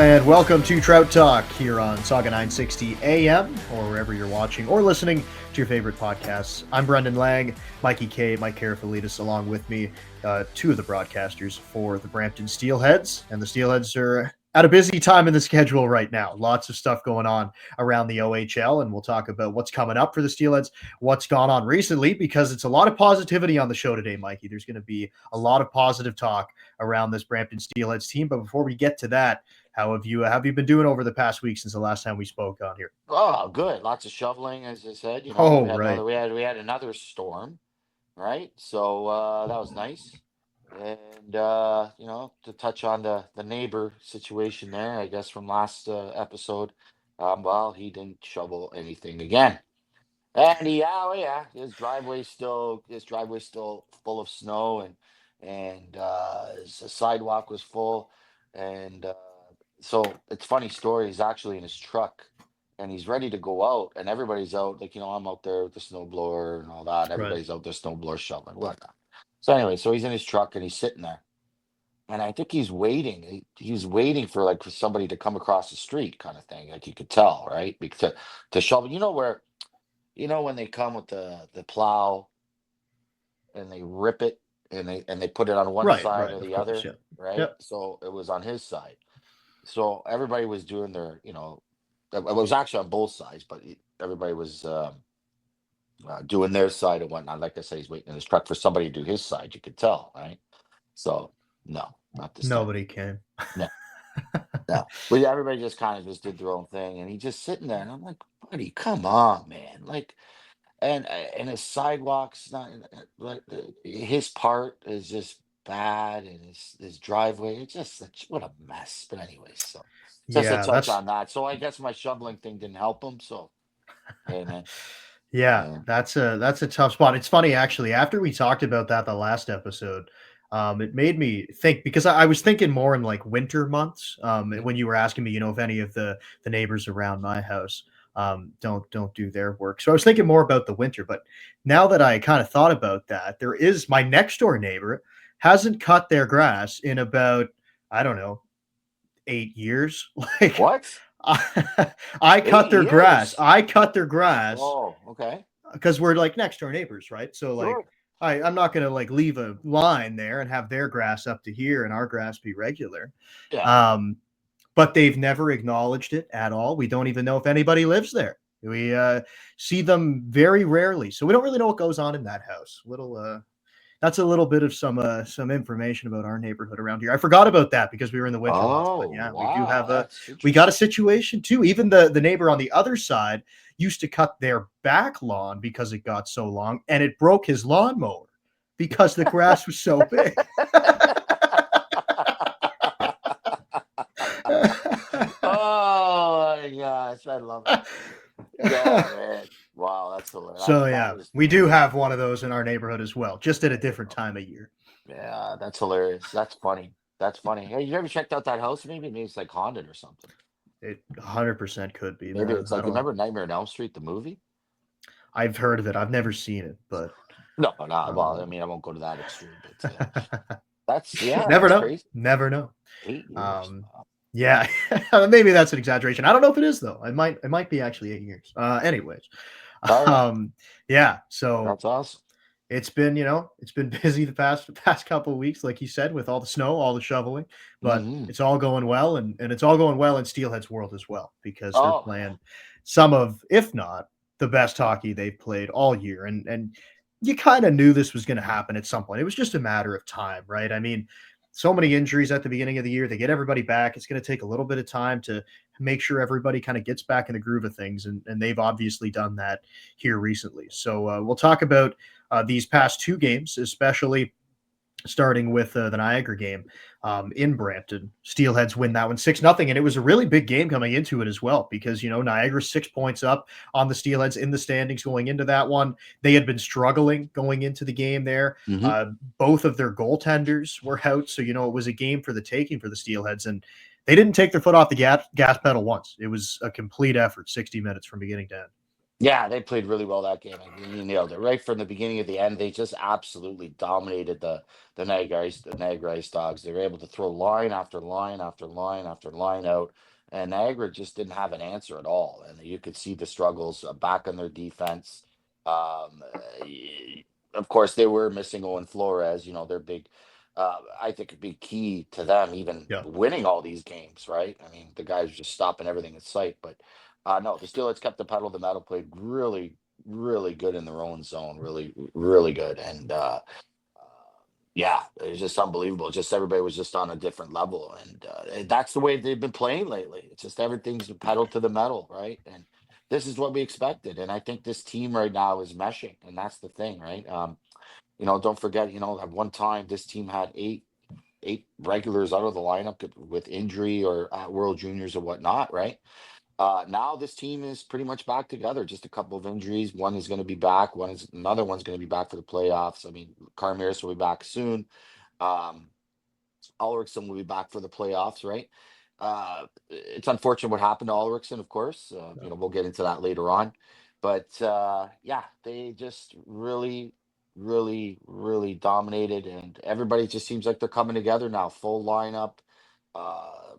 and welcome to Trout Talk here on Saga 960 AM or wherever you're watching or listening to your favorite podcasts. I'm Brendan Lang, Mikey K, Mike Karafilids, along with me, two of the broadcasters for the Brampton Steelheads. And the Steelheads are at a busy time in the schedule right now. Lots of stuff going on around the OHL, and we'll talk about what's coming up for the Steelheads, what's gone on recently, because it's a lot of positivity on the show today, Mikey. There's going to be a lot of positive talk around this Brampton Steelheads team. But before we get to that, how have you been doing over the past week since the last time we spoke on here? Oh, good. Lots of shoveling, as I said. Oh, We had right. another storm, right? So that was nice. And to touch on the neighbor situation there, I guess from last episode, well, he didn't shovel anything again. And his driveway's still full of snow, and his sidewalk was full, and so it's funny story. He's actually in his truck, and he's ready to go out, and everybody's out. Like I'm out there with the snow blower and all that. Right. Everybody's out there snow blower shoveling, whatnot. So anyway, so he's in his truck and he's sitting there, and I think he's waiting. He's waiting for somebody to come across the street, kind of thing. Like you could tell, right? Because to shovel, when they come with the plow and they rip it and they put it on one Right, side right, or of the course, other, yeah. right? Yep. So it was on his side. So everybody was doing it was actually on both sides, but everybody was doing their side and whatnot. Like I said, he's waiting in his truck for somebody to do his side. You could tell, right? So no, not this time. Nobody came. No, no. But everybody just kind of just did their own thing, and he's just sitting there, and I'm like, buddy, come on, man, like. And his sidewalks not like his part is just bad, and his driveway it's just what a mess. But anyways, so just a Yeah, touch that's on that. So I guess my shoveling thing didn't help him. So hey man, yeah, yeah. that's a tough spot. It's funny actually. After we talked about that the last episode, it made me think because I was thinking more in like winter months. Mhm. When you were asking me, if any of the neighbors around my house don't do their work. So I was thinking more about the winter. But now that I kind of thought about that, there is my next door neighbor hasn't cut their grass in about I don't know 8 years. Like What? I cut eight their grass. years? I cut their grass Oh, okay, because we're like next door neighbors, right? So like sure, I'm not gonna like leave a line there and have their grass up to here and our grass be regular. yeah. Um, but they've never acknowledged it at all. We don't even know if anybody lives there. We see them very rarely, so we don't really know what goes on in that house. That's a little bit of some information about our neighborhood around here. I forgot about that because we were in the winter months, but Oh yeah, we do wow, have that's we got a interesting. situation too. Even the neighbor on the other side used to cut their back lawn because it got so long, and it broke his lawnmower because the grass was so big. Oh my gosh, I love it. Yeah, man. Wow, that's hilarious. So That yeah, is we do have one of those in our neighborhood as well, just at a different time of year. Yeah, that's hilarious. That's funny. That's funny. Hey, you ever checked out that house? Maybe it's like haunted or something. It 100% could be. Maybe No, it's I like don't. remember Nightmare on Elm Street, the movie? I've heard of it. I've never seen it, but No, not well. I um, mean, I won't go to that extreme, but yeah, never that's know. crazy. Never know. 8 years. Um, Wow. yeah, maybe that's an exaggeration. I don't know if it is though. It might be actually 8 years. Anyways, All right, um, yeah. So that's awesome. it's been busy the past couple of weeks, like you said, with all the snow, all the shoveling, but Hmm. it's all going well, and it's all going well in Steelhead's world as well because they're Oh playing some of, if not the best hockey they've played all year, and you kind of knew this was going to happen at some point. It was just a matter of time, right? I mean, so many injuries at the beginning of the year. They get everybody back. It's going to take a little bit of time to make sure everybody kind of gets back in the groove of things, and they've obviously done that here recently. So we'll talk about these past two games, especially starting with the Niagara game in Brampton. Steelheads win that one 6-0, and it was a really big game coming into it as well because Niagara's 6 points up on the Steelheads in the standings going into that one. They had been struggling going into the game there. hmm Both of their goaltenders were out, so it was a game for the taking for the Steelheads, and they didn't take their foot off the gas pedal once. It was a complete effort, 60 minutes from beginning to end. Yeah, they played really well that game. I mean, you nailed it right from the beginning of the end. They just absolutely dominated the Niagara Ice Dogs. They were able to throw line after line after line after line out, and Niagara just didn't have an answer at all. And you could see the struggles back on their defense. Of course, they were missing Owen Flores. You know, their big. I think a big key to them even Yeah. winning all these games. Right? I mean, the guys were just stopping everything in sight, but. No, the Steelheads kept the pedal to the metal, played really, really good in their own zone, really, really good, and yeah, it was just unbelievable. Just everybody was just on a different level, and that's the way they've been playing lately. It's just everything's pedal to the metal, right? And this is what we expected, and I think this team right now is meshing, and that's the thing, right? Don't forget, at one time this team had eight regulars out of the lineup with injury or at World Juniors or whatnot, right? Now this team is pretty much back together. Just a couple of injuries. One is going to be back. Another one's going to be back for the playoffs. I mean, Carmeris will be back soon. Um, Ulrichsen will be back for the playoffs, right? It's unfortunate what happened to Ulrichsen, of course. We'll get into that later on. But yeah, they just really, really, really dominated, and everybody just seems like they're coming together now. Full lineup. Uh,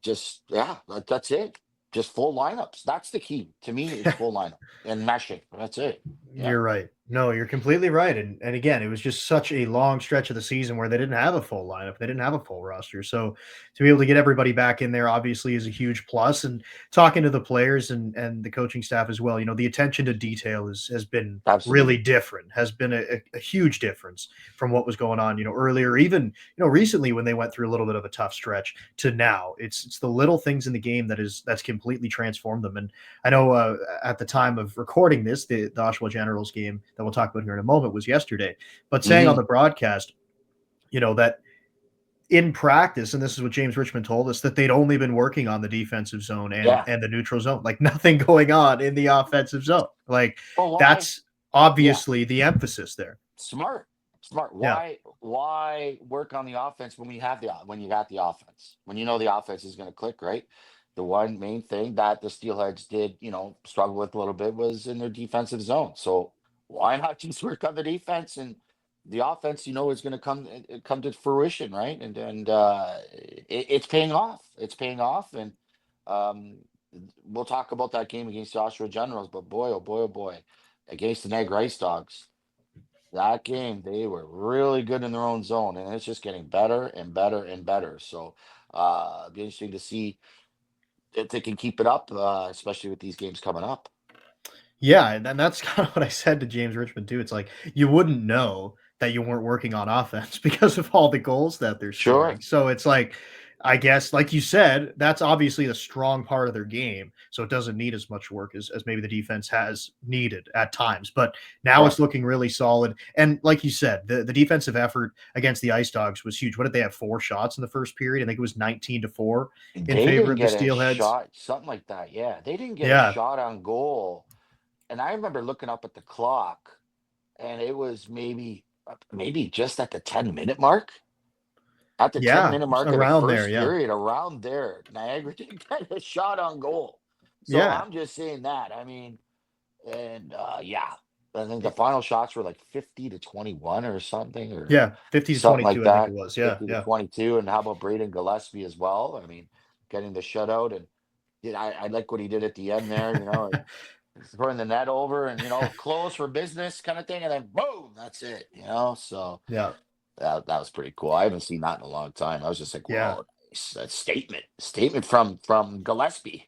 just yeah, that's it. Just full lineups. That's the key to me. It's full lineup and meshing. That's it. Yeah, You're right. No, you're completely right. And again, it was just such a long stretch of the season where they didn't have a full lineup. They didn't have a full roster. So to be able to get everybody back in there obviously is a huge plus. And talking to the players and the coaching staff as well, the attention to detail has been really absolutely. different, has been a huge difference from what was going on, earlier, even, recently when they went through a little bit of a tough stretch to now. It's the little things in the game that's completely transformed them. And I know at the time of recording this, the Oshawa Generals game that we'll talk about here in a moment was yesterday. But saying on Hmm. the broadcast, that in practice, and this is what James Richmond told us, that they'd only been working on the defensive zone and Yeah. and the neutral zone, like nothing going on in the offensive zone. Like Well, why? that's Yeah. obviously the emphasis there. Smart. Smart. Yeah, Why work on the offense when when you got the offense? When you know the offense is going to click, right? The one main thing that the Steelheads did, struggle with a little bit was in their defensive zone. So why not just work on the defense, and the offense, is going to come to fruition, right? And it's paying off. It's paying off, and um, we'll talk about that game against the Oshawa Generals. But boy, oh boy, oh boy, against the Niagara Ice Dogs, that game, they were really good in their own zone, and it's just getting better and better and better. So, it'd be interesting to see if they can keep it up, especially with these games coming up. yeah, and that's kind of what I said to James Richmond too. It's like you wouldn't know that you weren't working on offense because of all the goals that they're Sure. scoring. So it's like, I guess, like you said, that's obviously a strong part of their game. So it doesn't need as much work as maybe the defense has needed at times. But now it's Correct. looking really solid. And like you said, the defensive effort against the Ice Dogs was huge. What did they have? 4 shots in the first period? I think it was 19-4 in They favor didn't of the get a Steelheads. shot, something like that. Yeah, they didn't get a Yeah. shot on goal. And I remember looking up at the clock, and it was maybe just at the 10-minute mark. At the 10 Yeah. minute mark of the Around there. first Yeah. period, around there, Niagara didn't get a shot on goal. So Yeah. I'm just saying that. I mean, and yeah, I think the final shots were like 50-21 or something, or Yeah, 50 to something like 22, I think it that. was. Yeah, 50 to yeah. 22. And how about Braden Gillespie as well? I mean, getting the shutout, and I like what he did at the end there, throwing the net over and, close for business kind of thing. And then boom, that's it. So Yeah, that was pretty cool. I haven't seen that in a long time. I was just like, yeah. whoa, nice. That statement from Gillespie.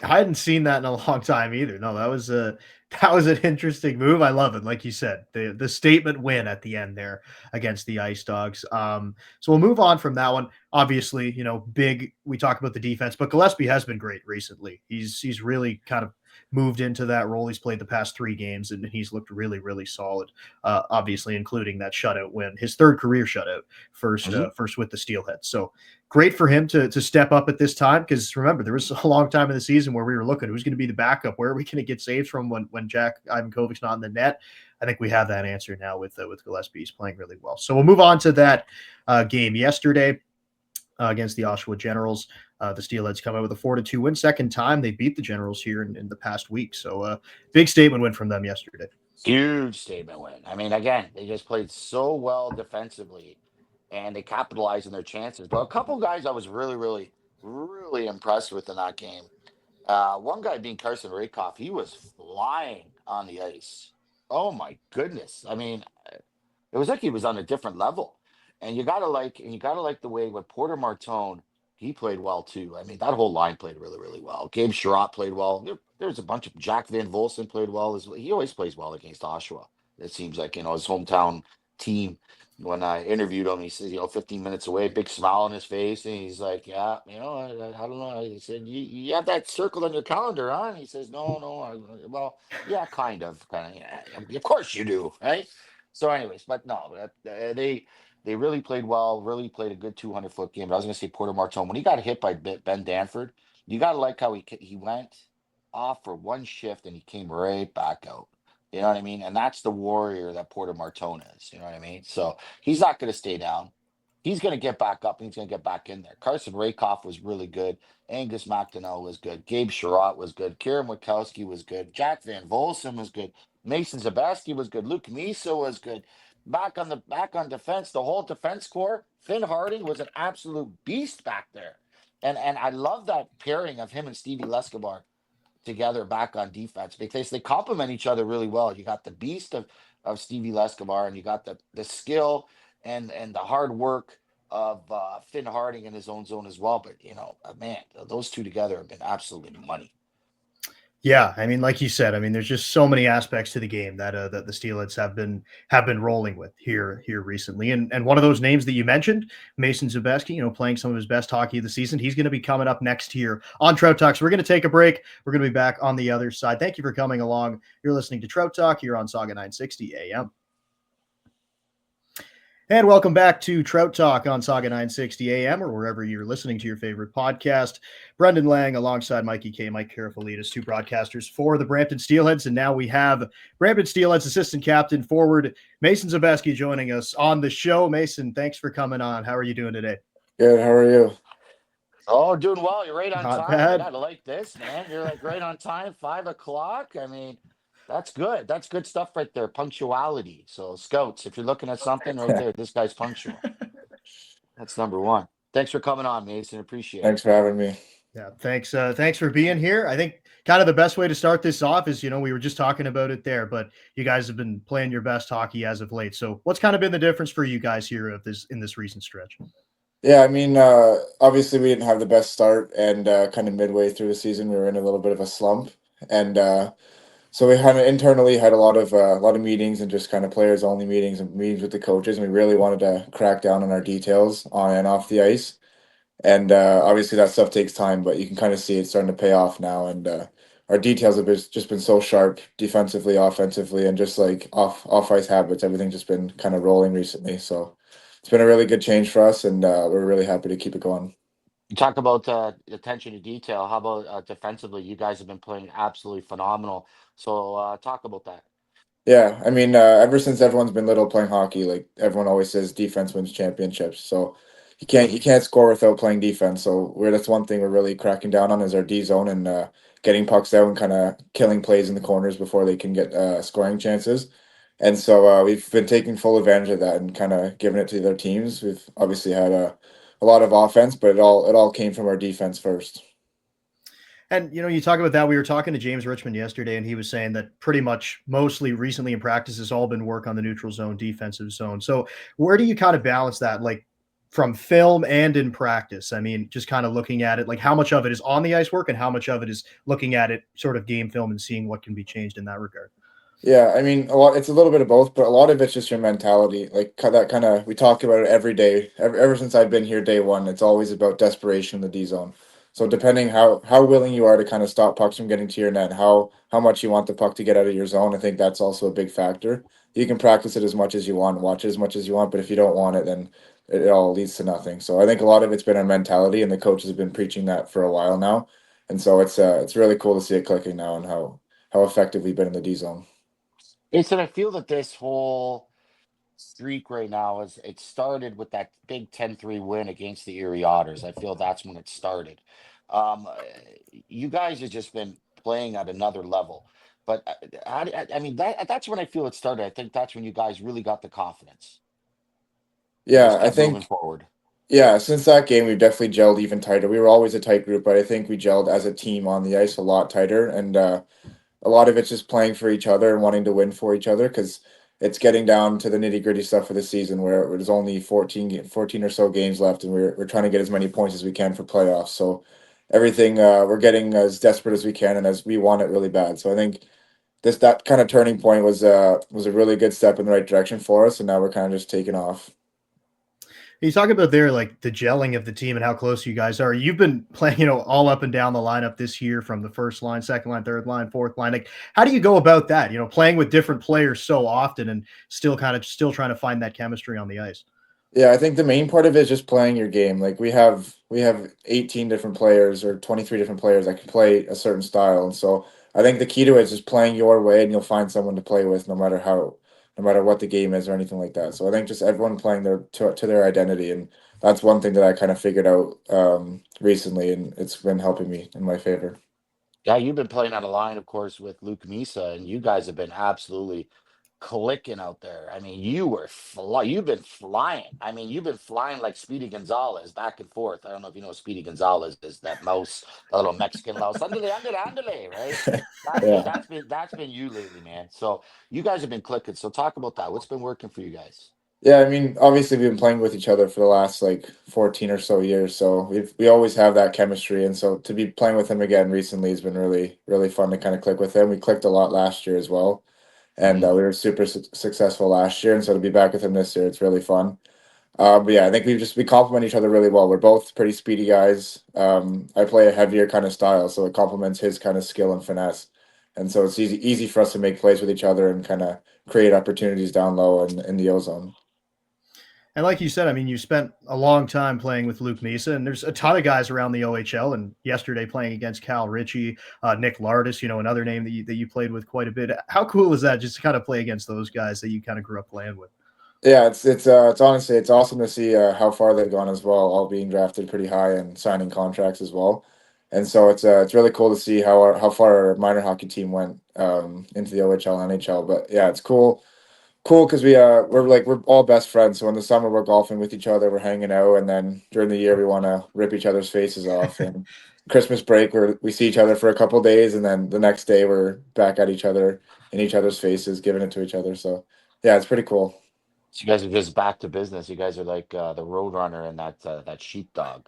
I hadn't seen that in a long time either. No, that was a that was an interesting move. I love it. Like you said, the statement win at the end there against the Ice Dogs. So we'll move on from that one. Obviously, big. We talk about the defense, but Gillespie has been great recently. He's really kind of moved into that role. He's played the past 3 games, and he's looked really, really solid. Obviously, including that shutout win, his third career shutout, Mhm. first with the Steelheads. So great for him to step up at this time, because remember, there was a long time in the season where we were looking who's going to be the backup, where are we going to get saves from when Jack Ivankovic's not in the net. I think we have that answer now with Gillespie. He's playing really well. So we'll move on to that game yesterday. against the Oshawa Generals. The Steelheads come out with a 4-2 win. Second time they beat the Generals here in the past week. So big statement win from them yesterday. Huge statement win. I mean, again, they just played so well defensively and they capitalized on their chances. But a couple guys I was really, really, really impressed with in that game. One guy being Carson Rakoff, he was flying on the ice. Oh my goodness. I mean, it was like he was on a different level. And you gotta like the way when Porter Martone, he played well too. I mean, that whole line played really, really well. Gabe Sherratt played well. There's a bunch of Jack Van Volsen played well as well. He always plays well against Oshawa. It seems like, his hometown team. When I interviewed him, he says, 15 minutes away, big smile on his face, and he's like, "Yeah, I don't know." He said, "You have that circled on your calendar, huh?" And he says, "No, no, well, yeah, kind of, yeah, of course you do, right?" So, anyways, but no, they really played well, really played a good 200-foot game. But I was going to say Porter Martone when he got hit by Ben Danford, you got to like how he went off for one shift and he came right back out. You know what I mean? And that's the warrior that Porter Martone is. You know what I mean? So he's not going to stay down. He's going to get back up and he's going to get back in there. Carson Rakoff was really good. Angus McDonnell was good. Gabe Sherratt was good. Kieran Witkowski was good. Jack Van Volsen was good. Mason Zebeski was good. Luke Misa was good. Back on defense, the whole defense core. Finn Harding was an absolute beast back there. And I love that pairing of him and Stevie Lescobar together back on defense because they complement each other really well. You got the beast of Stevie Lescobar and you got the skill and the hard work of Finn Harding in his own zone as well. But man, those two together have been absolutely money. Yeah, I mean, like you said, I mean, there's just so many aspects to the game that the Steelheads have been rolling with here recently, and one of those names that you mentioned, Mason Zebeski, playing some of his best hockey of the season. He's going to be coming up next here on Trout Talk. So we're going to take a break. We're going to be back on the other side. Thank you for coming along. You're listening to Trout Talk here on Saga 960 AM. And welcome back to Trout Talk on Saga 960 AM or wherever you're listening to your favorite podcast. Brendan Lang alongside Mikey K, Mike Karafilids, two broadcasters for the Brampton Steelheads. And now we have Brampton Steelheads assistant captain forward Mason Zebeski joining us on the show. Mason, thanks for coming on. How are you doing today? Good. How are you? Oh, doing well. You're right on Not time. I bad. gotta like this, man. You're like right on time, 5 o'clock. I mean, that's good. That's good stuff right there. Punctuality. So, scouts, if you're looking at something right there, this guy's punctual. That's number one. Thanks for coming on, Mason. Appreciate it. Thanks for having me. Yeah, thanks for being here. I think kind of the best way to start this off is, we were just talking about it there, but you guys have been playing your best hockey as of late. So what's kind of been the difference for you guys here in this recent stretch? Yeah, I mean, obviously we didn't have the best start, and kind of midway through the season, we were in a little bit of a slump, and so we kind of internally had a lot of meetings and just kind of players only meetings and meetings with the coaches, and we really wanted to crack down on our details on and off the ice. And obviously that stuff takes time, but you can kind of see it starting to pay off now. And our details have just been so sharp defensively, offensively, and just like off ice habits. Everything's just been kind of rolling recently. So it's been a really good change for us, and we're really happy to keep it going. You talk about attention to detail. How about defensively? You guys have been playing absolutely phenomenal. So, talk about that. Yeah, I mean, ever since everyone's been little playing hockey, like everyone always says, defense wins championships. So you can't score without playing defense. So that's one thing we're really cracking down on is our D zone and getting pucks out and kind of killing plays in the corners before they can get scoring chances. And so we've been taking full advantage of that and kind of giving it to the other teams. We've obviously had a lot of offense, but it all came from our defense first. And you talk about that. We were talking to James Richmond yesterday, and he was saying that pretty much mostly recently in practice has all been work on the neutral zone, defensive zone. So where do you kind of balance that, like from film and in practice? I mean, just kind of looking at it, like how much of it is on the ice work and how much of it is looking at it sort of game film and seeing what can be changed in that regard. Yeah, I mean, it's a little bit of both, but a lot of it's just your mentality. Like that kind of, we talk about it every day. Ever since I've been here day one, it's always about desperation in the D zone. So depending how willing you are to kind of stop pucks from getting to your net, how much you want the puck to get out of your zone, I think that's also a big factor. You can practice it as much as you want, watch it as much as you want, but if you don't want it, then it all leads to nothing. So I think a lot of it's been our mentality, and the coaches have been preaching that for a while now, and so it's really cool to see it clicking now and how effective we've been in the D zone. It's that I feel that this whole streak right now is it started with that big 10-3 win against the Erie Otters. I feel that's when it started. Um, uh, you guys have just been playing at another level. But I mean, that's when I feel it started. I think that's when you guys really got the confidence and Yeah, just I kept moving think forward. yeah, since that game we've definitely gelled even tighter. We were always a tight group, but I think we gelled as a team on the ice a lot tighter, and a lot of it's just playing for each other and wanting to win for each other because it's getting down to the nitty gritty stuff for the season where there's only 14 or so games left, and we're trying to get as many points as we can for playoffs. So everything we're getting as desperate as we can and as we want it really bad. So I think that kind of turning point was a really good step in the right direction for us, and now we're kind of just taking off. You talk about there, like the gelling of the team and how close you guys are. You've been playing, all up and down the lineup this year from the first line, second line, third line, fourth line. Like, how do you go about that? Playing with different players so often and still trying to find that chemistry on the ice. Yeah, I think the main part of it is just playing your game. Like we have 18 different players or 23 different players that can play a certain style. And so I think the key to it is just playing your way and you'll find someone to play with no matter what the game is or anything like that. So I think just everyone playing to their identity, and that's one thing that I kind of figured out recently, and it's been helping me in my favor. Yeah, you've been playing on a line, of course, with Luke Misa, and you guys have been absolutely clicking out there. I mean, you've been flying. I mean, you've been flying like Speedy Gonzalez back and forth. I don't know if you know what Speedy Gonzalez is, that mouse, that little Mexican mouse. Andale, andale, andale, right? That's been Yeah. that's been that's been you lately, man. So you guys have been clicking. So talk about that. What's been working for you guys? Yeah, I mean, obviously we've been playing with each other for the last like 14 or so years, so we always have that chemistry, and so to be playing with him again recently has been really really fun to kind of click with him. We clicked a lot last year as well, and Mhm. we were super successful last year, and so to be back with him this year, it's really fun. But yeah, I think we complement each other really well. We're both pretty speedy guys. I play a heavier kind of style, so it complements his kind of skill and finesse, and so it's easy for us to make plays with each other and kind of create opportunities down low and in the ozone. And like you said, I mean, you spent a long time playing with Luke Misa, and there's a ton of guys around the OHL. And yesterday, playing against Cal Ritchie, Nick Lardis, another name that you played with quite a bit. How cool is that, just to kind of play against those guys that you kind of grew up playing with? Yeah, it's honestly it's awesome to see how far they've gone as well, all being drafted pretty high and signing contracts as well. And so it's really cool to see how far our minor hockey team went into the OHL NHL. But yeah, it's cool because we're all best friends. So in the summer we're golfing with each other, we're hanging out, and then during the year we want to rip each other's faces off. And Christmas break we see each other for a couple days, and then the next day we're back at each other in each other's faces, giving it to each other. So yeah, it's pretty cool. So you guys are just back to business. You guys are like the Roadrunner and that sheepdog.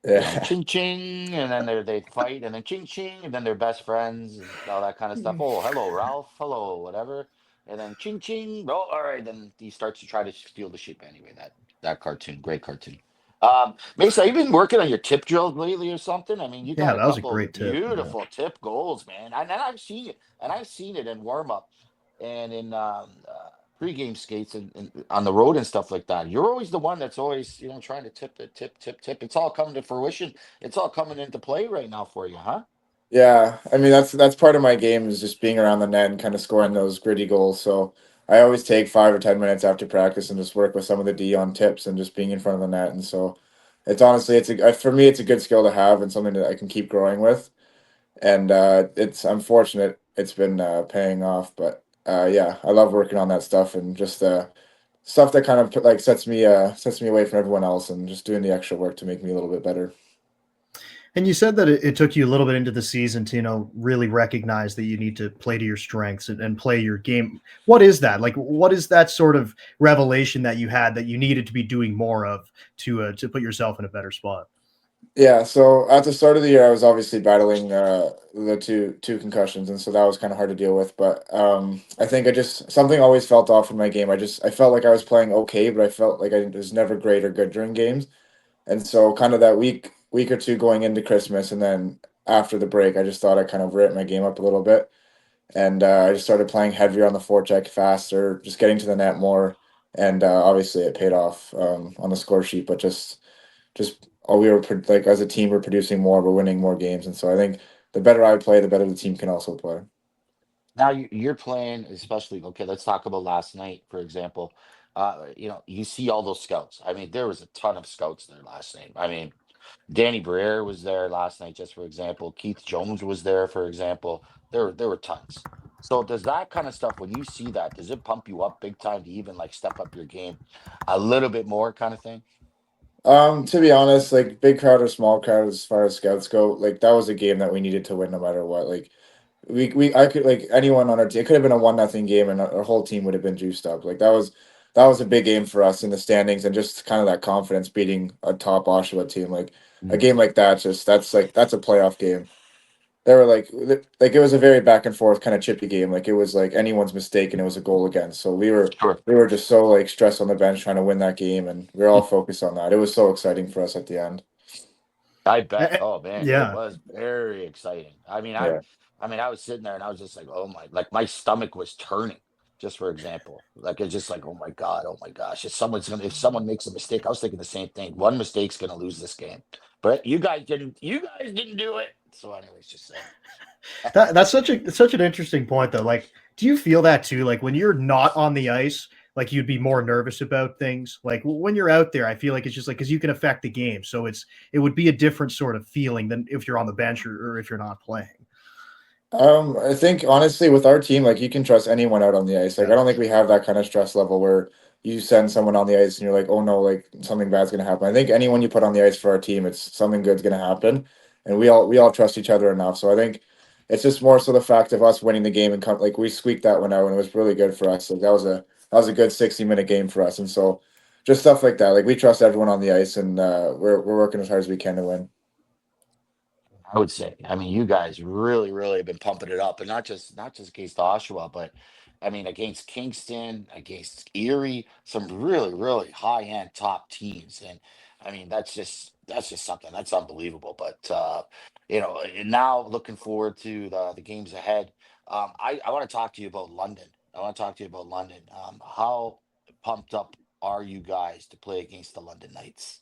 Yeah. Ching ching, and then they fight, and then ching ching, and then they're best friends and all that kind of stuff. Oh, hello, Ralph. Hello, whatever. And then ching ching. Oh, all right. Then he starts to try to steal the sheep anyway. That cartoon, great cartoon. Mesa, you been working on your tip drills lately or something? I mean, you Yeah, got a that was a couple great tip. Yeah. beautiful tip goals, man. And I've seen it, and I've seen it in warm up and in pregame skates and on the road and stuff like that. You're always the one that's always, trying to tip. It's all coming to fruition. It's all coming into play right now for you, huh? Yeah, I mean that's part of my game is just being around the net and kind of scoring those gritty goals. So I always take 5 or 10 minutes after practice and just work with some of the D on tips and just being in front of the net. And so it's honestly for me it's a good skill to have and something that I can keep growing with. And it's I'm fortunate it's been paying off. But yeah, I love working on that stuff and just stuff that kind of like sets me away from everyone else and just doing the extra work to make me a little bit better. And you said that it took you a little bit into the season to, really recognize that you need to play to your strengths and play your game. What is that? Like, what is that sort of revelation that you had that you needed to be doing more of to put yourself in a better spot? Yeah, so at the start of the year, I was obviously battling the two concussions, and so that was kind of hard to deal with. But I think I just something always felt off in my game. I felt like I was playing okay, but I felt like I was never great or good during games. And so kind of that week or two going into Christmas, and then after the break, I just thought I kind of ramped my game up a little bit, and I just started playing heavier on the forecheck, faster, just getting to the net more, and obviously it paid off on the score sheet, but just we were like as a team we're producing more, we're winning more games, and so I think the better I play, the better the team can also play. Now you're playing, especially. Okay, let's talk about last night, for example. You see all those scouts. I mean, there was a ton of scouts there last night. I mean, Danny Briere was there last night, just for example. Keith Jones was there, for example. There were tons. So does that kind of stuff, when you see that, does it pump you up big time to even like step up your game a little bit more, kind of thing? To be honest, like big crowd or small crowd, as far as scouts go, like that was a game that we needed to win no matter what. Like I could like anyone on our team. It could have been a 1-0 game, and our whole team would have been juiced up. Like that was a big game for us in the standings, and just kind of that confidence beating a top Oshawa team. Like a Mm. game like that, that's a playoff game. They were like it was a very back and forth kind of chippy game. Like it was like anyone's mistake, and it was a goal against. So Sure. we were just so like stressed on the bench trying to win that game, and we are all focused on that. It was so exciting for us at the end. I Eh, bet. eh, Oh man, it yeah. was very exciting. Yeah. I mean, I was sitting there and I was just like, oh my, like my stomach was turning. Just for example, like it's just like, oh my god, oh my gosh, if someone makes a mistake, I was thinking the same thing. One mistake's gonna lose this game, but you guys didn't do it. So, anyways, just saying. That's such an interesting point though. Like, do you feel that too? Like when you're not on the ice, like you'd be more nervous about things. Like when you're out there, I feel like it's just like because you can affect the game, so it would be a different sort of feeling than if you're on the bench or if you're not playing. I think honestly with our team, like you can trust anyone out on the ice. Like Yeah. I don't think we have that kind of stress level where you send someone on the ice and you're like, oh no, like something bad's gonna happen. I think anyone you put on the ice for our team, it's something good's gonna happen, and we all trust each other enough. So I think it's just more so the fact of us winning the game and like we squeaked that one out and it was really good for us. Like that was a good 60-minute game for us, and so just stuff like that. Like we trust everyone on the ice, and we're working as hard as we can to win. I would say. I mean, you guys really, really have been pumping it up, and not just against Oshawa, but I mean against Kingston, against Erie, some really, really high end top teams, and I mean that's just something that's unbelievable. But and now looking forward to the games ahead. I want to talk to you about London. I want to talk to you about London. How pumped up are you guys to play against the London Knights?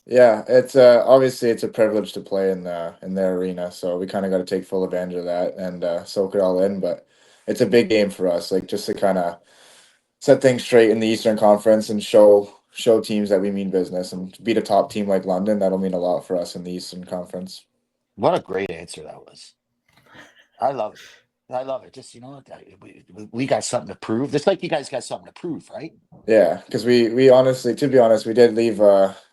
Yeah, it's obviously it's a privilege to play in their arena, so we kind of got to take full advantage of that and soak it all in. But it's a big game for us, like just to kind of set things straight in the Eastern Conference and show teams that we mean business and to beat a top team like London. That'll mean a lot for us in the Eastern Conference. What a great answer that was. I love it. I love it. Just what, we got something to prove. It's like you guys got something to prove, right? Yeah, because we honestly, to be honest, we did leave.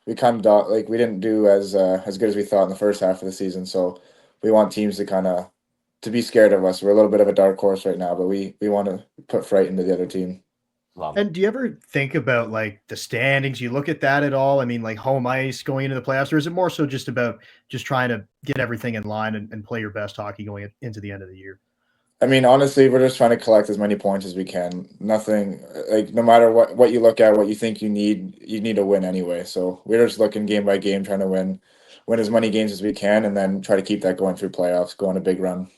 We kind of like we didn't do as good as we thought in the first half of the season. So we want teams to kind of to be scared of us. We're a little bit of a dark horse right now, but we want to put fright into the other team. Love it. And do you ever think about like the standings? You look at that at all? I mean, like home ice going into the playoffs, or is it more so just about just trying to get everything in line and play your best hockey going into the end of the year? I mean, honestly, we're just trying to collect as many points as we can. Nothing like no matter what you look at, what you think you need to win anyway. So we're just looking game by game, trying to win as many games as we can, and then try to keep that going through playoffs, go on a big run.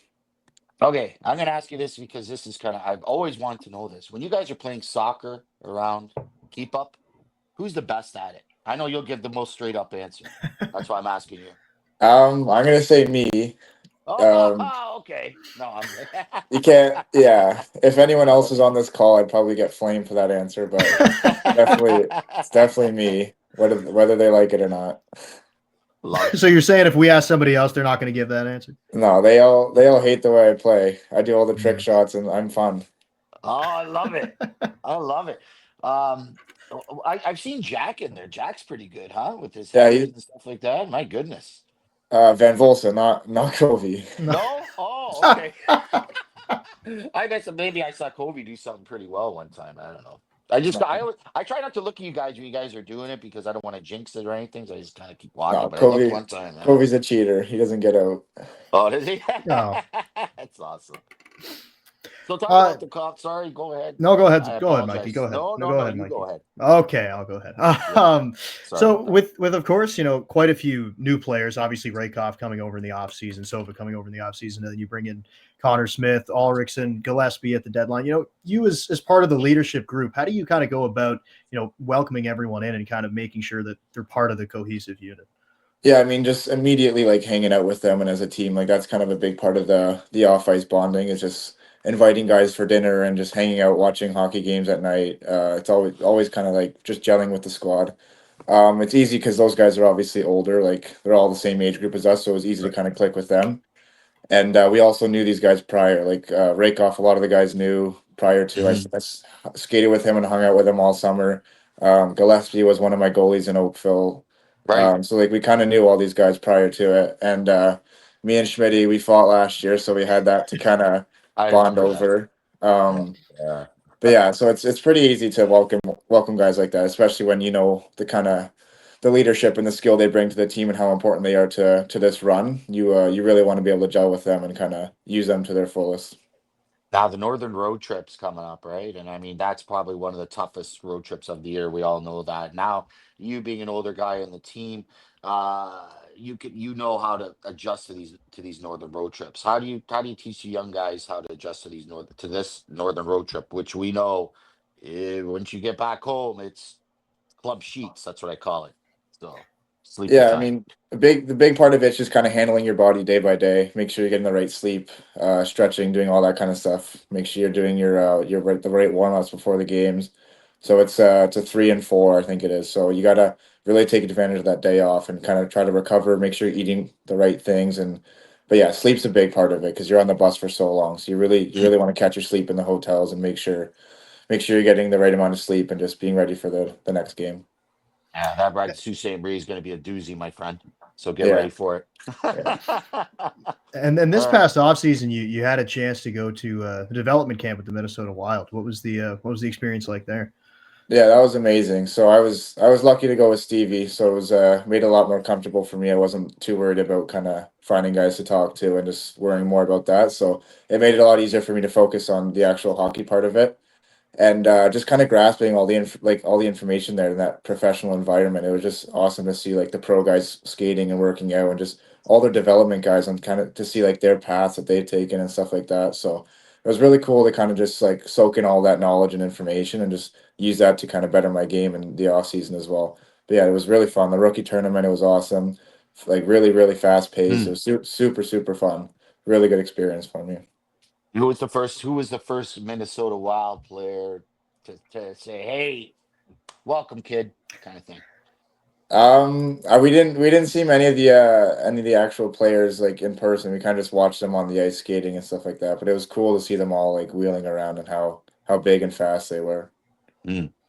Okay, I'm going to ask you this because this is I've always wanted to know this. When you guys are playing soccer around keep up, who's the best at it? I know you'll give the most straight up answer. That's why I'm asking you. I'm gonna say me. Um, Oh, okay. No, I'm. you can't. Yeah, if anyone else was on this call, I'd probably get flamed for that answer, but it's definitely me, whether they like it or not. Love it. So you're saying if we ask somebody else, they're not going to give that answer? No, they all hate the way I play. I do all the trick Mm. shots, and I'm fun. Oh, I love it. I love it. I've seen Jack in there. Jack's pretty good, huh? With his Yeah, headers he and stuff like that. My goodness. Van Volsa, not Covey. No. No? Oh, okay. I guess maybe I saw Kobe do something pretty well one time. I don't know. I try not to look at you guys when you guys are doing it because I don't want to jinx it or anything. So I just kind of keep walking. No, But I looked one time. Man. Covey's a cheater. He doesn't get out. Oh, does he? Oh. That's awesome. So talk Uh, about the cop. Sorry, go ahead. no, go ahead. I Go ahead, Mikey. apologize. Go ahead. No, No, no, go no. ahead, You Mikey. go ahead. Okay, I'll go ahead. Yeah. Sorry So about that. with of course, quite a few new players, obviously Rakoff coming over in the offseason, Sova coming over in the offseason, and then you bring in Connor Smith, Ulrichsen, Gillespie at the deadline. You as part of the leadership group, how do you kind of go about, welcoming everyone in and kind of making sure that they're part of the cohesive unit? Yeah, I mean, just immediately like hanging out with them and as a team, like that's kind of a big part of the off ice bonding. Is just inviting guys for dinner and just hanging out, watching hockey games at night. It's always kind of like just gelling with the squad. It's easy because those guys are obviously older, like they're all the same age group as us, so it was easy to kind of click with them. And we also knew these guys prior, like Rakoff, a lot of the guys knew prior to. I skated with him and hung out with him all summer. Gillespie was one of my goalies in Oakville. Right. So like we kind of knew all these guys prior to it. And me and Schmitty, we fought last year, so we had that to kind of I bond remember that. over. Yeah. But yeah, so it's pretty easy to welcome guys like that, especially when you know the leadership and the skill they bring to the team and how important they are to this run. You really want to be able to gel with them and kind of use them to their fullest. Now the Northern road trip's coming up, right? And I mean that's probably one of the toughest road trips of the year. We all know that. Now, you being an older guy in the team, you know how to adjust to these northern road trips. How do you teach the young guys how to adjust to this northern road trip, which we know once you get back home, it's club sheets. That's what I call it. So sleepy Yeah, I time. mean, the big part of it's just kind of handling your body day by day. Make sure you're getting the right sleep, stretching, doing all that kind of stuff. Make sure you're doing the right warm ups before the games. So it's a 3 and 4, I think it is. So you gotta really take advantage of that day off and kind of try to recover. Make sure you're eating the right things, and but yeah, sleep's a big part of it because you're on the bus for so long. So you really want to catch your sleep in the hotels and make sure you're getting the right amount of sleep and just being ready for the next game. Yeah, that ride to Sault Ste. Marie is going to be a doozy, my friend. So get Yeah, ready for yeah. it. And then this Uh, past offseason, you had a chance to go to the development camp with the Minnesota Wild. What was the experience like there? Yeah, that was amazing. So I was lucky to go with Stevie, so it was made it a lot more comfortable for me. I wasn't too worried about kind of finding guys to talk to and just worrying more about that. So it made it a lot easier for me to focus on the actual hockey part of it and just kind of grasping all the information there in that professional environment. It was just awesome to see like the pro guys skating and working out and just all their development guys and kind of to see like their paths that they've taken and stuff like that. So it was really cool to kind of just like soak in all that knowledge and information and just use that to kind of better my game in the off season as well. But yeah, it was really fun. The rookie tournament, it was awesome. Like really, really fast paced. It mm. was super, super fun. Really good experience for me. Who was the first Minnesota Wild player to say, "Hey, welcome, kid," kind of thing? We didn't see any of the actual players like in person. We kind of just watched them on the ice skating and stuff like that. But it was cool to see them all like wheeling around and how big and fast they were.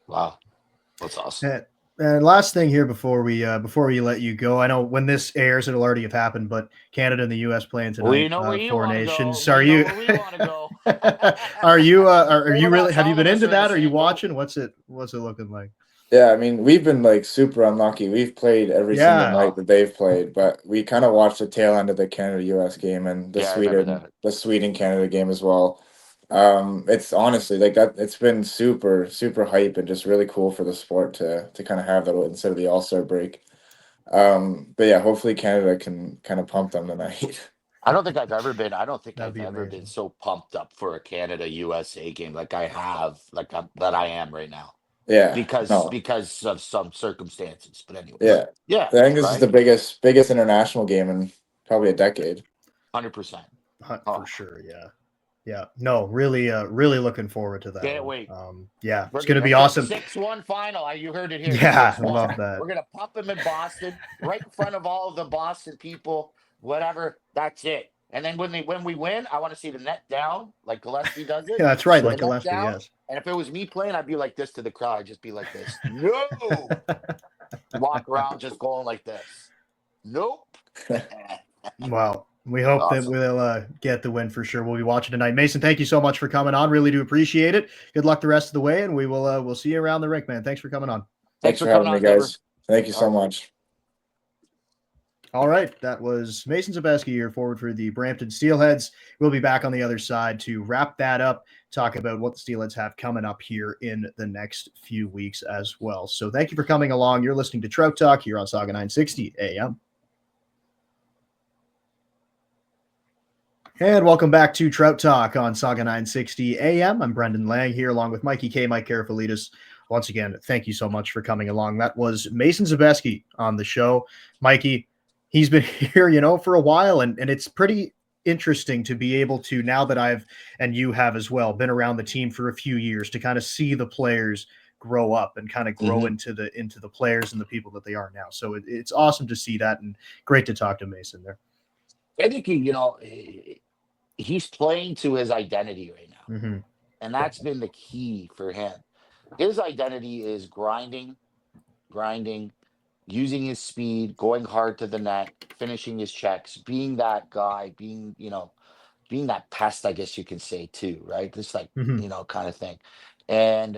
Wow, that's awesome. And last thing here before we let you go, I know when this airs, it'll already have happened, but Canada and the U.S. playing We tonight, know where you Four want to go. Nations. We know where we want to go. Are All you of really us, have you all of been us into are in the that? Are you same boat. watching? What's it looking like? Yeah, I mean, we've been like super unlucky. We've played every single Yeah, night Oh, that they've played, but we kind of watched the tail end of the Canada US game and yeah, I remember that. The Sweden Canada game as well. It's honestly like that. It's been super super hype and just really cool for the sport to kind of have that instead of the All-Star break. But yeah, hopefully Canada can kind of pump them tonight. I don't think that'd I've be ever been amazing. so pumped up for a Canada USA game like I have, that I am right now, Yeah, no, because of some circumstances. But anyways, yeah. yeah, I think this is the right, biggest international game in probably a decade. 100%. For Oh, sure, yeah. Yeah. No, really looking forward to that can't one. wait. Yeah, We're it's gonna be that's it. awesome. 6-1 final. You heard it here. Yeah, Six I one. love that. We're gonna pump them in Boston, right in front of all of the Boston people. Whatever. That's it. And then when we win, I want to see the net down like Gillespie does it. Yeah, that's right, The like net Gillespie, down. yes. And if it was me playing, I'd be like this to the crowd. I'd just be like this. No. Walk around just going like this. Nope. Well, we hope that Awesome. we'll get the win for sure. We'll be watching tonight. Mason, thank you so much for coming on. Really do appreciate it. Good luck the rest of the way, and we'll see you around the rink, man. Thanks for coming on. Thanks Thanks for for coming having me, on, Zeber. guys. Thank you All so right. much. All right, that was Mason Zebeski here, forward for the Brampton Steelheads. We'll be back on the other side to wrap that up, talk about what the Steelheads have coming up here in the next few weeks as well. So thank you for coming along. You're listening to Trout Talk here on Saga 960 AM. And welcome back to Trout Talk on Saga 960 AM. I'm Brendan Lang here along with Mike Karafilids. Once again, thank you so much for coming along. That was Mason Zebeski on the show. Mikey, he's been here, for a while, and it's pretty interesting to be able to, now that I've, and you have as well, been around the team for a few years, to kind of see the players grow up and kind of grow Mhm. into the players and the people that they are now. So it's awesome to see that, and great to talk to Mason there. I think he's playing to his identity right now, Mm-hmm. and that's been the key for him. His identity is grinding, using his speed, going hard to the net, finishing his checks, being that guy, being that pest, I guess you can say too, right? Just like, Mm-hmm. kind of thing. And,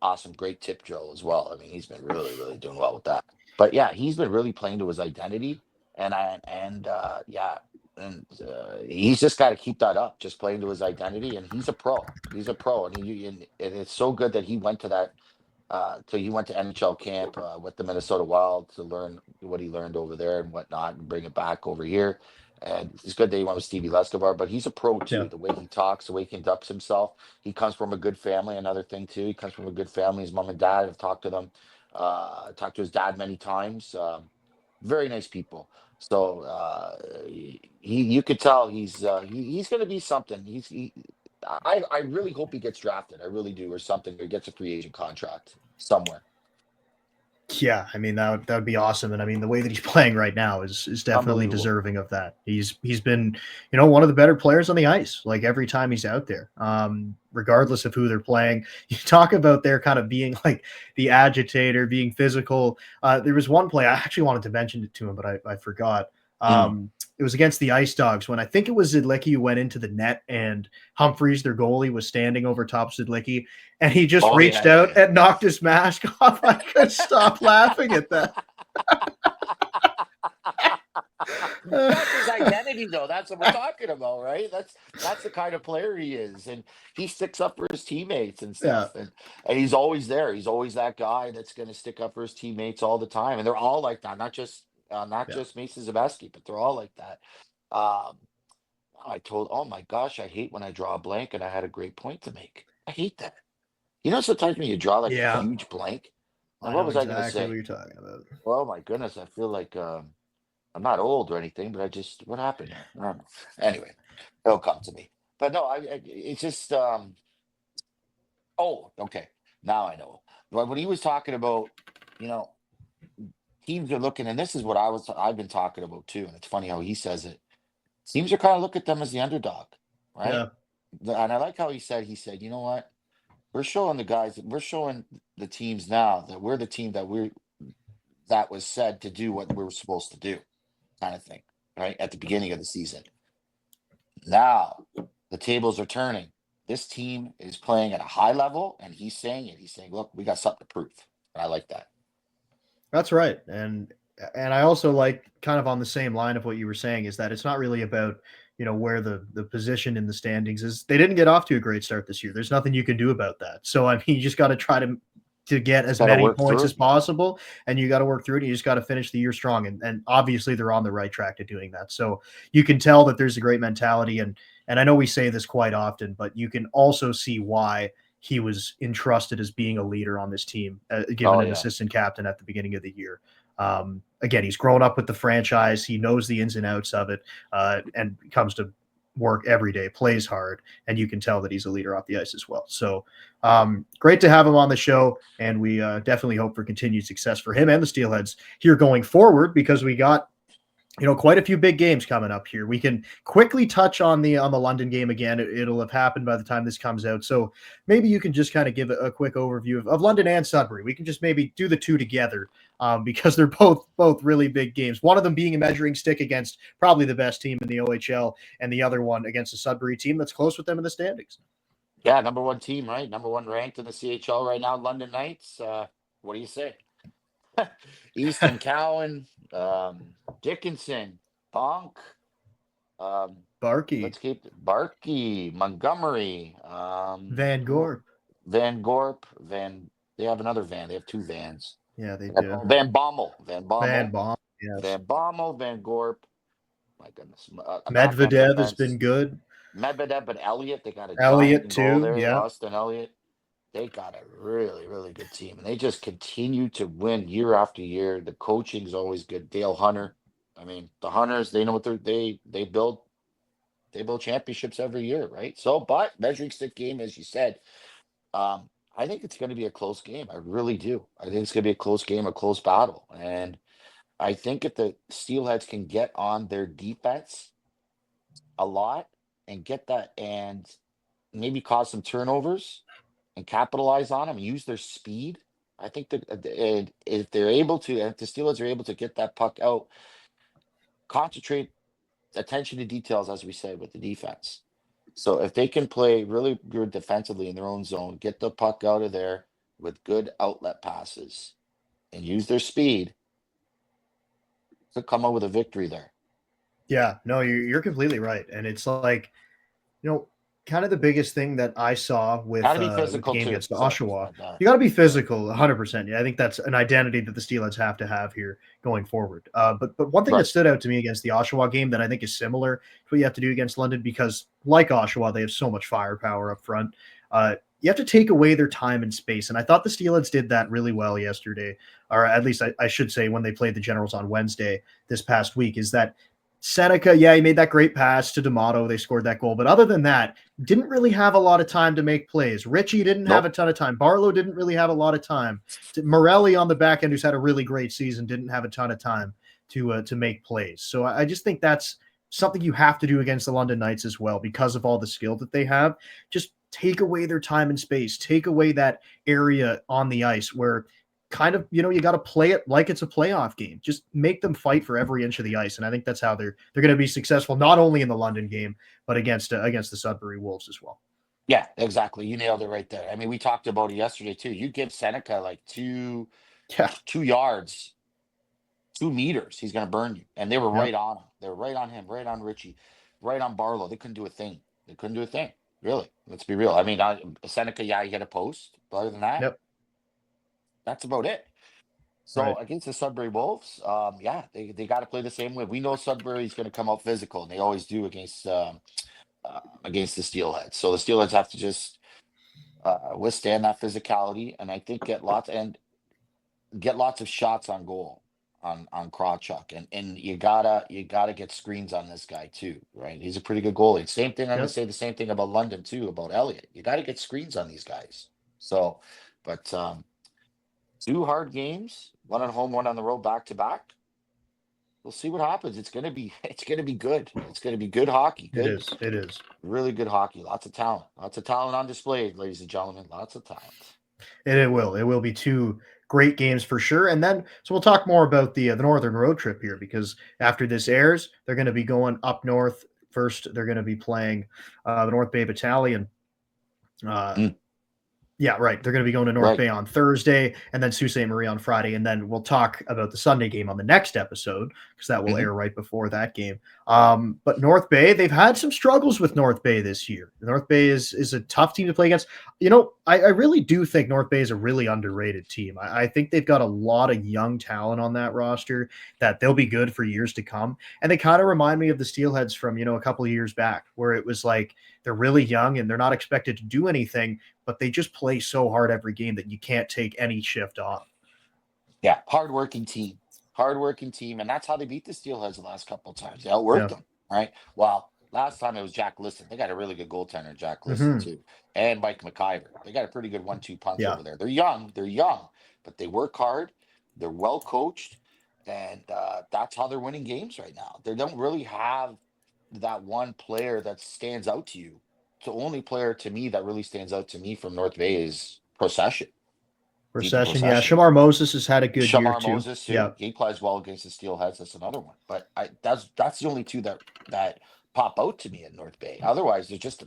awesome, great tip drill as well. I mean, he's been really, really doing well with that. But yeah, he's been really playing to his identity. And he's just got to keep that up, just playing to his identity. And he's a pro. He's a pro. And it's so good that he went to that. So he went to NHL camp with the Minnesota Wild to learn what he learned over there and whatnot, and bring it back over here. And it's good that he went with Stevie Lescobar, but he's a pro Yeah. too. The way he talks, the way he conducts himself. He comes from a good family. Another thing too, he comes from a good family. His mom and dad have talked to them. Talked to his dad many times. Very nice people. So you could tell he's going to be something. I really hope he gets drafted. I really do, or something, or gets a free agent contract somewhere. Yeah, I mean that would be awesome, and I mean the way that he's playing right now is definitely Unbelievable. deserving of that. He's been, one of the better players on the ice, like every time he's out there, regardless of who they're playing. You talk about there kind of being like the agitator, being physical. There was one play I actually wanted to mention it to him, but I forgot. Mm. It was against the Ice Dogs when I think it was Zidlicki who went into the net, and Humphreys, their goalie, was standing over top Zidlicki, and he just Oh yeah, reached yeah, out yeah. and knocked his mask off. I could stop laughing at that. That's his identity, though. That's what we're talking about, right? That's the kind of player he is, and he sticks up for his teammates and Yeah, stuff. And he's always there. He's always that guy that's going to stick up for his teammates all the time. And they're all like that. Not yeah. just Mason Zebeski, but they're all like that. Um, oh my gosh, I hate when I draw a blank and I had a great point to make. I hate that. Sometimes when you draw like a Yeah, huge blank, and I what know was I going to exactly what say? you're talking about. Oh my goodness, I feel like I'm not old or anything, but what happened here? I don't know. Anyway, it'll come to me. But no, it's just oh, okay. Now I know. But when he was talking about, you know, teams are looking, and this is what I've been talking about too, and it's funny how he says it. Teams are kind of look at them as the underdog, right? Yeah, And I like how he said, you know what? We're showing the teams now that we're the team that was said to do what we were supposed to do, kind of thing, right? At the beginning of the season. Now the tables are turning. This team is playing at a high level, and he's saying it. He's saying, "Look, we got something to prove." And I like that. that's right. And I also like, kind of on the same line of what you were saying, is that it's not really about, where the position in the standings is. They didn't get off to a great start this year. There's nothing you can do about that. So I mean, you just got to try to get as Got to many work points through as it. possible, and you got to work through it. And you just got to finish the year strong, and obviously they're on the right track to doing that. So you can tell that there's a great mentality, and I know we say this quite often, but you can also see why he was entrusted as being a leader on this team, given Oh an yeah. assistant captain at the beginning of the year. Again, he's grown up with the franchise. He knows the ins and outs of it, and comes to work every day, plays hard, and you can tell that he's a leader off the ice as well. So great to have him on the show, and we definitely hope for continued success for him and the Steelheads here going forward, because we got quite a few big games coming up here. We can quickly touch on the London game again. It'll have happened by the time this comes out. So maybe you can just kind of give a quick overview of London and Sudbury. We can just maybe do the two together, because they're both really big games. One of them being a measuring stick against probably the best team in the OHL, and the other one against a Sudbury team that's close with them in the standings. Yeah, number one team, right? Number one ranked in the CHL right now, London Knights. What do you say? Easton Cowan, Dickinson, Bonk. Barkey, Let's keep Barkey, Montgomery, Van Gorp. Van Gorp, Van. They have another van. They have two vans. Yeah, they Oh, do. Van Bommel, Van Van Bommel, Baum, yes. Van Bommel, Van Gorp. My goodness, a knock on Medvedev has been defense. good. Medvedev, but Elliott, they got a giant Elliott in goal too. there. Yeah. Austin Elliott. They got a really, really good team, and they just continue to win year after year. The coaching's always good. Dale Hunter. I mean, the Hunters, they know what they build. They build championships every year, right? So, but measuring stick game, as you said, I think it's going to be a close game. I really do. I think it's going to be a close game, a close battle. And I think if the Steelheads can get on their defense a lot and get that and maybe cause some turnovers and capitalize on them and use their speed, I think that and if they're able to, if the Steelers are able to get that puck out, concentrate attention to details, as we said, with the defense. So if they can play really good defensively in their own zone, get the puck out of there with good outlet passes and use their speed, to come up with a victory there. Yeah, no, you're completely right, and it's like, kind of the biggest thing that I saw with Got to be the physical game too. against Sorry, Oshawa, but, you got to be physical, 100%. Yeah, I think that's an identity that the Steelers have to have here going forward. But one thing that right. stood out to me against the Oshawa game that I think is similar to what you have to do against London, because like Oshawa, they have so much firepower up front. You have to take away their time and space, and I thought the Steelers did that really well yesterday, or at least I should say when they played the Generals on Wednesday this past week. Is that Seneca, yeah, he made that great pass to D'Amato. They scored that goal. But other than that, didn't really have a lot of time to make plays. Richie didn't have a Nope. ton of time. Barlow didn't really have a lot of time. Morelli on the back end, who's had a really great season, didn't have a ton of time to make plays. So I just think that's something you have to do against the London Knights as well, because of all the skill that they have. Just take away their time and space. Take away that area on the ice where kind of, you got to play it like it's a playoff game. Just make them fight for every inch of the ice, and I think that's how they're going to be successful, not only in the London game, but against the Sudbury Wolves as well. Yeah, exactly. You nailed it right there. I mean, we talked about it yesterday too. You give Seneca like two Yeah. 2 yards, 2 meters, he's gonna burn you. And they were Yep. right on him. They were right on him, right on Richie, right on Barlow. They couldn't do a thing. They couldn't do a thing. Really. Let's be real. I mean, Seneca, yeah, he hit a post. But other than that, Yep. that's about it. So Right. against the Sudbury Wolves, yeah, they got to play the same way. We know Sudbury's going to come out physical, and they always do against the Steelheads. So the Steelheads have to just withstand that physicality, and I think get lots of shots on goal on Krawchuk, and you gotta get screens on this guy too, right? He's a pretty good goalie. Same thing. I'm gonna Yep. say the same thing about London too, about Elliott. You got to get screens on these guys. So, but 2 hard games, one at home, one on the road, back to back. We'll see what happens. It's gonna be good. It's gonna be good hockey. It Good, is. It is. really good hockey. Lots of talent. Lots of talent on display, ladies and gentlemen. Lots of talent. And it will. It will be two great games for sure. And then, so we'll talk more about the Northern road trip here, because after this airs, they're going to be going up north first. They're going to be playing the North Bay Battalion. Yeah, right. They're going to be going to North Right. Bay on Thursday, and then Sault Ste. Marie on Friday. And then we'll talk about the Sunday game on the next episode, because that will air right before that game. But North Bay, they've had some struggles with North Bay this year. North Bay is a tough team to play against. I really do think North Bay is a really underrated team. I think they've got a lot of young talent on that roster that they'll be good for years to come. And they kind of remind me of the Steelheads from, a couple of years back, where it was like they're really young and they're not expected to do anything, but they just play so hard every game that you can't take any shift off. Yeah, hardworking team, and that's how they beat the Steelheads the last couple of times. They outworked them, right? Well, last time it was Jack Liston. They got a really good goaltender, Jack Liston too, and Mike McIver. They got a pretty good 1-2 punch over there. They're young, but they work hard. They're well coached, and that's how they're winning games right now. They don't really have that one player that stands out to you. The only player to me that really stands out to me from North Bay is Procession. Procession, yeah. Shamar Moses has had a good year too. Moses too. Yeah, he plays well against the Steelheads. That's another one. But that's the only two that pop out to me at North Bay. Otherwise, they're just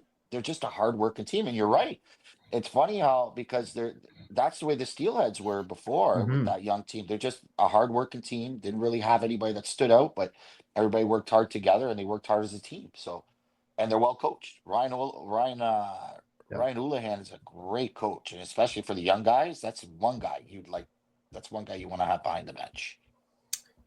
a hard-working team. And you're right. It's funny how, because that's the way the Steelheads were before with that young team. They're just a hard-working team. Didn't really have anybody that stood out, but everybody worked hard together and they worked hard as a team. So, and they're well coached. Ryan Houlihan is a great coach, and especially for the young guys, that's one guy you want to have behind the bench.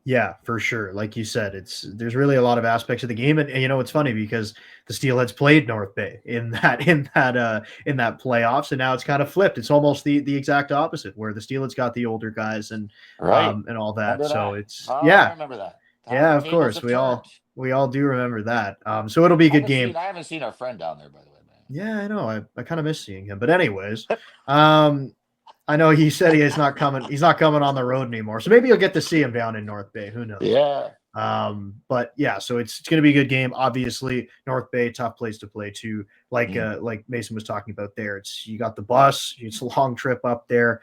Yeah, for sure. Like you said, there's really a lot of aspects of the game, and it's funny because the Steelheads played North Bay in that playoffs, and now it's kind of flipped. It's almost the exact opposite, where the Steelheads got the older guys and all that. Remember so that? it's I remember that. Yeah, of course. We all We all do remember that. So it'll be a good game. I haven't seen our friend down there, by the way, man. Yeah, I know. I kind of miss seeing him. But anyways, I know he said he's not coming. He's not coming on the road anymore. So maybe you'll get to see him down in North Bay. Who knows? Yeah. But yeah, so it's going to be a good game. Obviously, North Bay, tough place to play too. Like Mason was talking about there. You got the bus. It's a long trip up there.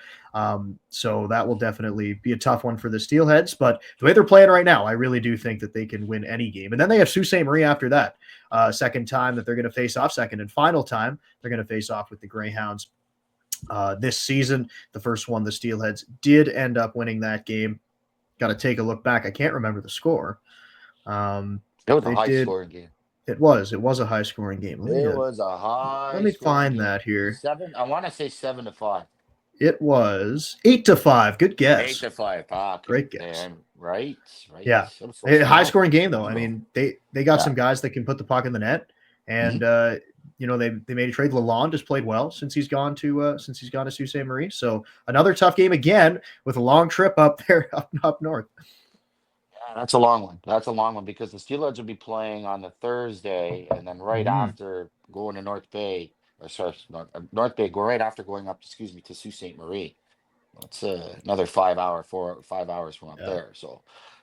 So that will definitely be a tough one for the Steelheads. But the way they're playing right now, I really do think that they can win any game. And then they have Sault Ste. Marie after that. Second time that they're going to face off. Second and final time they're going to face off with the Greyhounds. This season, the first one, the Steelheads did end up winning that game. Got to take a look back. I can't remember the score. It was a high-scoring game. It was a high-scoring game. Let me find that here. I want to say 7-5. It was 8-5. Good guess. 8-5. Okay. Great guess. Man, right. Yeah. High-scoring game though. I mean, they got some guys that can put the puck in the net, and they made a trade. Lalonde has played well since he's gone to Sault Ste. Marie. So another tough game again with a long trip up there up north. Yeah, that's a long one because the Steelheads will be playing on the Thursday, and then right after going to North Bay, go right after going up. To Sault Ste. Marie. It's another 5 hours from up there. So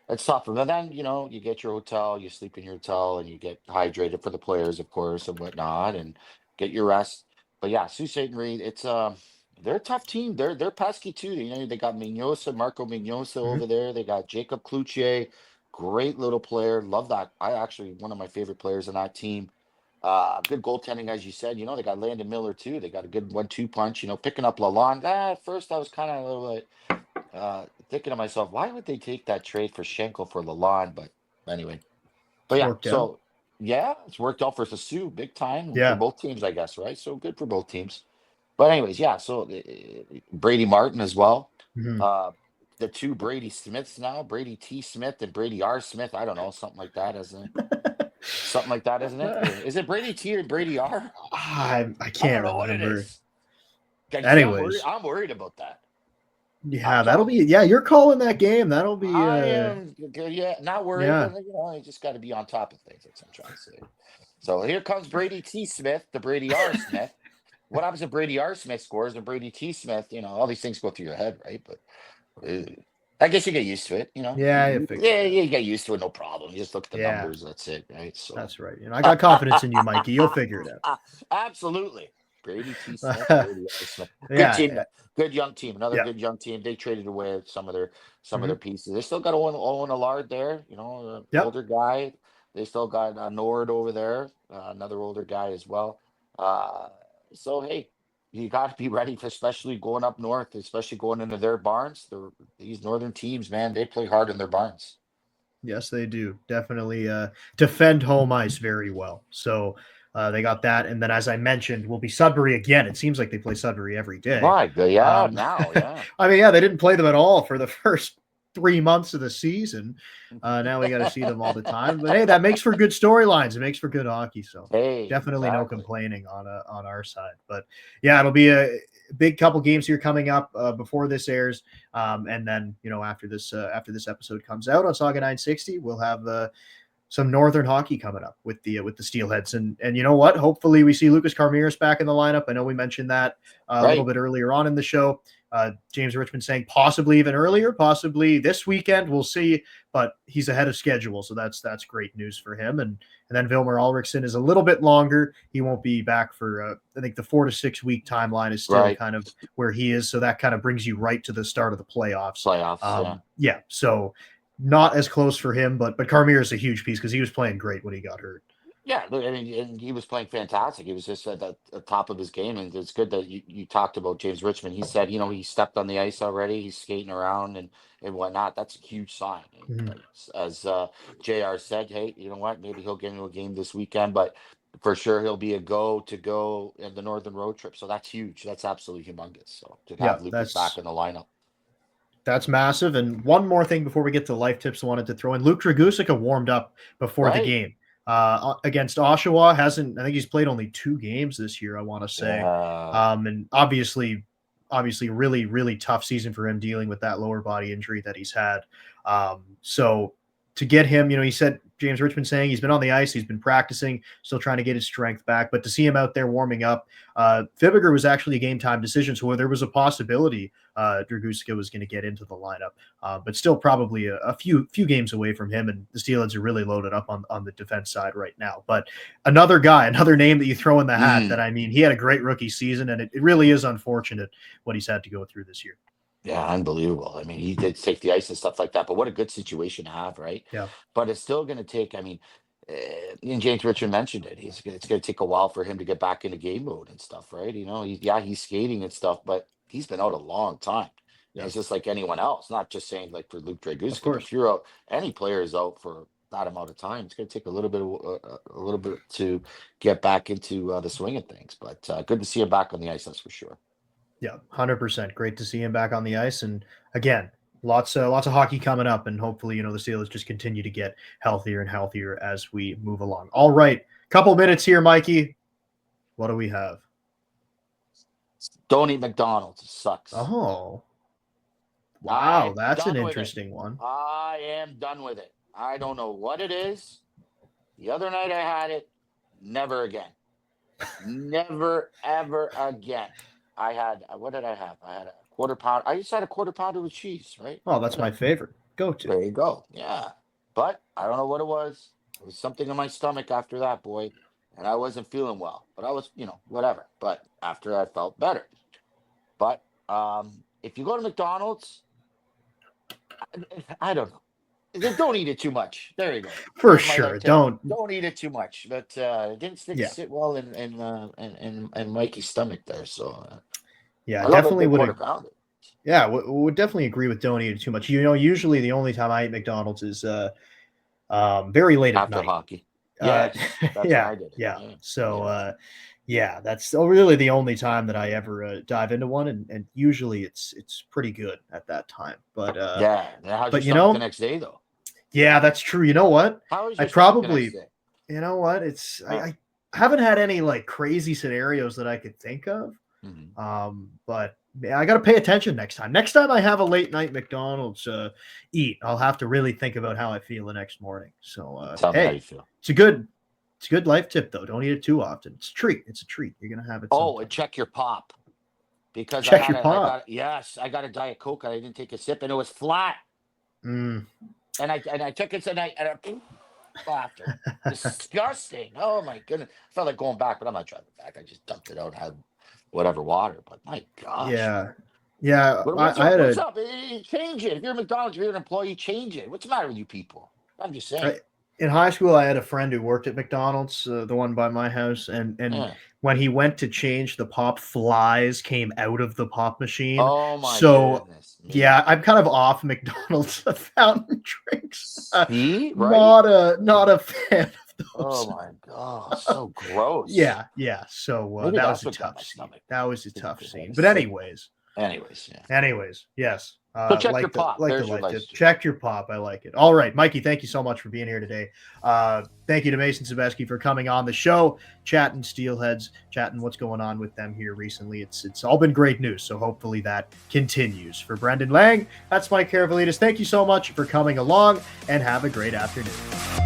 it's tough. And then, you get your hotel, you sleep in your hotel, and you get hydrated for the players, of course, and whatnot, and get your rest. But yeah, Sault Ste. Marie, it's they're a tough team. They're pesky too. They got Marco Mignosa over there. They got Jacob Cloutier, great little player. Love that. One of my favorite players on that team. Good goaltending, as you said. They got Landon Miller too. They got a good 1-2 punch. Picking up Lalonde. At first, I was kind of a little bit thinking to myself, why would they take that trade for Schenkel for Lalonde? But anyway, it's worked out for the Sioux big time for both teams, I guess, right? So good for both teams. But anyways, so Brady Martin as well. The two Brady Smiths now, Brady T. Smith and Brady R. Smith. I don't know, something like that, isn't it? Something like that, isn't it? Is it Brady T or Brady R? I can't remember what it is. Anyways, I'm worried about that. Yeah, that'll be. Yeah, you're calling that game. That'll be. I am. Not worried. Yeah. But, you just got to be on top of things. That's what I'm trying to say. So here comes Brady T. Smith, the Brady R. Smith. What happens if Brady R. Smith scores and Brady T. Smith? All these things go through your head, right? But I guess you get used to it. Yeah, you get used to it. No problem. You just look at the numbers. That's it, right? So that's right. I got confidence in you, Mikey. You'll figure it out. Absolutely. Brady T. Smith, Brady R. Smith. Good team. Good young team. Another good young team. They traded away some of their pieces. They still got Owen Allard there. Older guy. They still got Nord over there. Another older guy as well. So hey, you got to be ready for, especially going up north, especially going into their barns. These northern teams, man, they play hard in their barns. Yes, they do. Definitely defend home ice very well. So they got that. And then, as I mentioned, will be Sudbury again. It seems like they play Sudbury every day. Right. Yeah. Now. I mean, they didn't play them at all for the first 3 months of the season. Now we got to see them all the time. But hey, that makes for good storylines. It makes for good hockey. So definitely no complaining on our side. But yeah, it'll be a big couple games here coming up before this airs. And then after this episode comes out on Saga 960, we'll have some northern hockey coming up with the Steelheads. And you know what? Hopefully we see Lucas Carmiris back in the lineup. I know we mentioned that a little bit earlier on in the show. James Richmond saying possibly even earlier, possibly this weekend. We'll see, but he's ahead of schedule, so that's great news for him. And then Vilmer Ulrichsen is a little bit longer. He won't be back for I think the 4 to 6 week timeline is still kind of where he is. So that kind of brings you right to the start of the playoffs. Yeah. So not as close for him, but Carmier is a huge piece because he was playing great when he got hurt. Yeah, I mean, and he was playing fantastic. He was just at the top of his game, and it's good that you talked about James Richmond. He said, he stepped on the ice already. He's skating around and whatnot. That's a huge sign. As JR said, hey, you know what? Maybe he'll get into a game this weekend, but for sure he'll be a go in the Northern road trip. So that's huge. That's absolutely humongous. So to have Lucas back in the lineup. That's massive. And one more thing before we get to life tips, I wanted to throw in. Luke Dragusika warmed up before the game. Against Oshawa. I think he's played only 2 games this year, I want to say. And obviously really, really tough season for him dealing with that lower body injury that he's had. So to get him, he said James Richmond saying he's been on the ice, he's been practicing, still trying to get his strength back. But to see him out there warming up, Fibiger was actually a game time decision, so there was a possibility Draguska was going to get into the lineup, but still probably a few games away from him. And the Steelheads are really loaded up on the defense side right now. But another guy, another name that you throw in the hat. That, I mean, he had a great rookie season, and it really is unfortunate what he's had to go through this year. Yeah, unbelievable. I mean, he did take the ice and stuff like that, but what a good situation to have, right? Yeah. But it's still going to take, I mean, and James Richard mentioned it. It's going to take a while for him to get back into game mode and stuff, right? You know, he's skating and stuff, but he's been out a long time. Yeah. It's just like anyone else, not just saying like for Luke Draguska. If you're out, any player is out for that amount of time, it's going to take a little bit to get back into the swing of things. But good to see him back on the ice, that's for sure. Yeah, 100%. Great to see him back on the ice. And again, lots of hockey coming up, and hopefully, the Steelers just continue to get healthier and healthier as we move along. All right, couple minutes here, Mikey. What do we have? Don't eat McDonald's. It sucks. Oh, wow, that's an interesting one. I am done with it. I don't know what it is. The other night I had it. Never again. Never, ever again. I had, what did I have? I had a quarter pound. I just had a quarter pounder with cheese, right? Oh, that's my favorite. Go to. There you go. Yeah. But I don't know what it was. It was something in my stomach after that, boy. And I wasn't feeling well. But I was, whatever. But after I felt better. But if you go to McDonald's, I don't know. Don't eat it too much. There you go. For sure. Don't eat it too much. But it didn't sit well in Mikey's stomach there. So yeah, definitely would. Yeah, would definitely agree with don't eat it too much. Usually the only time I eat McDonald's is very late after at night. Hockey. Yeah, yeah. So yeah, that's really the only time that I ever dive into one, and usually it's pretty good at that time. But how's your the next day though? Yeah, that's true. You know what? I probably, you know what? It's I haven't had any like crazy scenarios that I could think of. Mm-hmm. But I got to pay attention next time. Next time I have a late night McDonald's eat, I'll have to really think about how I feel the next morning. So tell me how you feel. It's a good life tip though. Don't eat it too often. It's a treat. It's a treat. You're gonna have it. Oh, and check your pop. Because check your pop. I got a Diet Coke and I didn't take a sip and it was flat. And I took it tonight and I after. Disgusting. Oh my goodness. I felt like going back, but I'm not driving back. I just dumped it out and had whatever water. But my gosh. Yeah. What's up? Change it. If you're a McDonald's, if you're an employee, change it. What's the matter with you people? I'm just saying. In high school, I had a friend who worked at McDonald's, the one by my house, and when he went to change the pop, flies came out of the pop machine. Oh my goodness. Yeah, I'm kind of off McDonald's fountain drinks. See? Right? Not a fan of those. Oh my god, so gross. Yeah. So that was a tough scene. That was a tough scene. But anyways, yes. So check your pop. Check your pop. I like it. All right, Mikey, thank you so much for being here today. Thank you to Mason Zebeski for coming on the show, chatting Steelheads, chatting what's going on with them here recently. It's all been great news, so hopefully that continues. For Brendan Lang, that's Mike Karafilids. Thank you so much for coming along, and have a great afternoon.